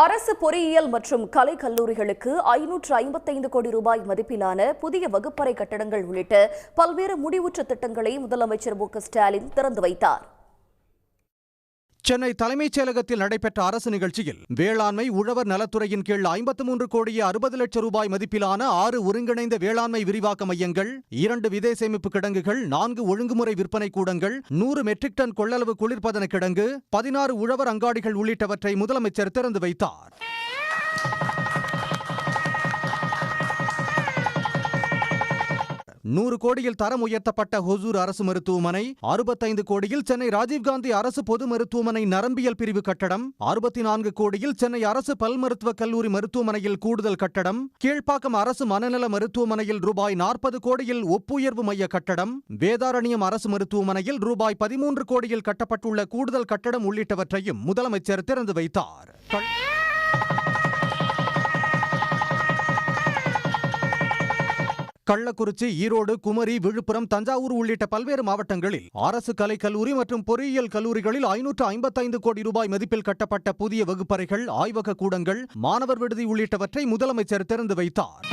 அரசு பொறியியல் மற்றும் கலை கல்லூரிகளுக்கு 555 கோடி ரூபாய் மதிப்பிலான புதிய வகுப்பறை கட்டடங்கள் உள்ளிட்ட பல்வேறு முடிவுற்ற திட்டங்களை முதலமைச்சர் மு.க.ஸ்டாலின் திறந்து வைத்தார். சென்னை தலைமைச் செயலகத்தில் நடைபெற்ற அரசு நிகழ்ச்சியில் வேளாண்மை உழவர் நலத்துறையின் கீழ் 53 கோடியே 60 லட்சம் ரூபாய் மதிப்பிலான 6 ஒருங்கிணைந்த வேளாண்மை விரிவாக்க மையங்கள், 2 விதை சேமிப்பு கிடங்குகள், 4 ஒழுங்குமுறை விற்பனை கூடங்கள், 100 மெட்ரிக் டன் கொள்ளளவு குளிர்பதன கிடங்கு, 16 உழவர் அங்காடிகள் உள்ளிட்டவற்றை முதலமைச்சர் திறந்து வைத்தார். 100 கோடியில் தரம் உயர்த்தப்பட்ட ஹொசூர் அரசு மருத்துவமனை, 65 கோடியில் சென்னை ராஜீவ்காந்தி அரசு பொது மருத்துவமனை நரம்பியல் பிரிவு கட்டடம், 64 கோடியில் சென்னை அரசு பல் மருத்துவக் கல்லூரி மருத்துவமனையில் கூடுதல் கட்டடம், கீழ்ப்பாக்கம் அரசு மனநல மருத்துவமனையில் ரூபாய் 40 கோடியில் ஒப்புயர்வு மைய கட்டடம், வேதாரண்யம் அரசு மருத்துவமனையில் ரூபாய் 13 கோடியில் கட்டப்பட்டுள்ள கூடுதல் கட்டடம் உள்ளிட்டவற்றையும் முதலமைச்சர் திறந்து வைத்தார். கள்ளக்குறிச்சி, ஈரோடு, குமரி, விழுப்புரம், தஞ்சாவூர் உள்ளிட்ட பல்வேறு மாவட்டங்களில் அரசு கலை கல்லூரி மற்றும் பொறியியல் கல்லூரிகளில் 555 கோடி ரூபாய் மதிப்பில் கட்டப்பட்ட புதிய வகுப்பறைகள், ஆய்வக கூடங்கள், மாணவர் விடுதி உள்ளிட்டவற்றை முதலமைச்சர் திறந்து வைத்தார்.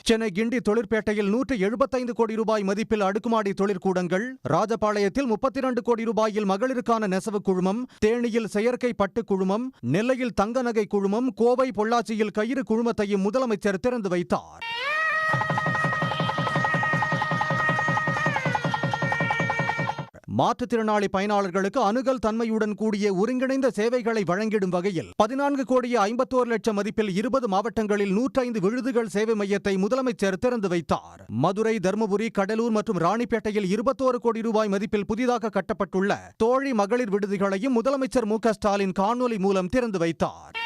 சென்னை கிண்டி தொழிற்பேட்டையில் 175 கோடி ரூபாய் மதிப்பில் அடுக்குமாடி தொழிற்கூடங்கள், ராஜபாளையத்தில் 32 கோடி ரூபாயில் மகளிருக்கான நெசவு குழுமம், தேனியில் செயற்கை பட்டு குழுமம், நெல்லையில் தங்க நகை குழுமம், கோவை பொள்ளாச்சியில் கயிறு குழுமத்தையும் முதலமைச்சர் திறந்து வைத்தார். மாற்றுத்திறனாளி பயனாளர்களுக்கு அணுகல் தன்மையுடன் கூடிய ஒருங்கிணைந்த சேவைகளை வழங்கிடும் வகையில் 14 கோடியே 51 லட்சம் மதிப்பில் 20 மாவட்டங்களில் 105 விடுதிகள் சேவை மையத்தை முதலமைச்சர் திறந்து வைத்தார். மதுரை, தருமபுரி, கடலூர் மற்றும் ராணிப்பேட்டையில் 21 கோடி ரூபாய் மதிப்பில் புதிதாக கட்டப்பட்டுள்ள தோழி மகளிர் விடுதிகளையும் முதலமைச்சர் மு.க.ஸ்டாலின் காணொலி மூலம் திறந்து வைத்தார்.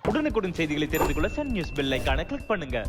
உடனுக்குடன் செய்திகளை தெரிந்து கொள்ள சன் நியூஸ் பெல் ஐகானை கிளிக் பண்ணுங்க.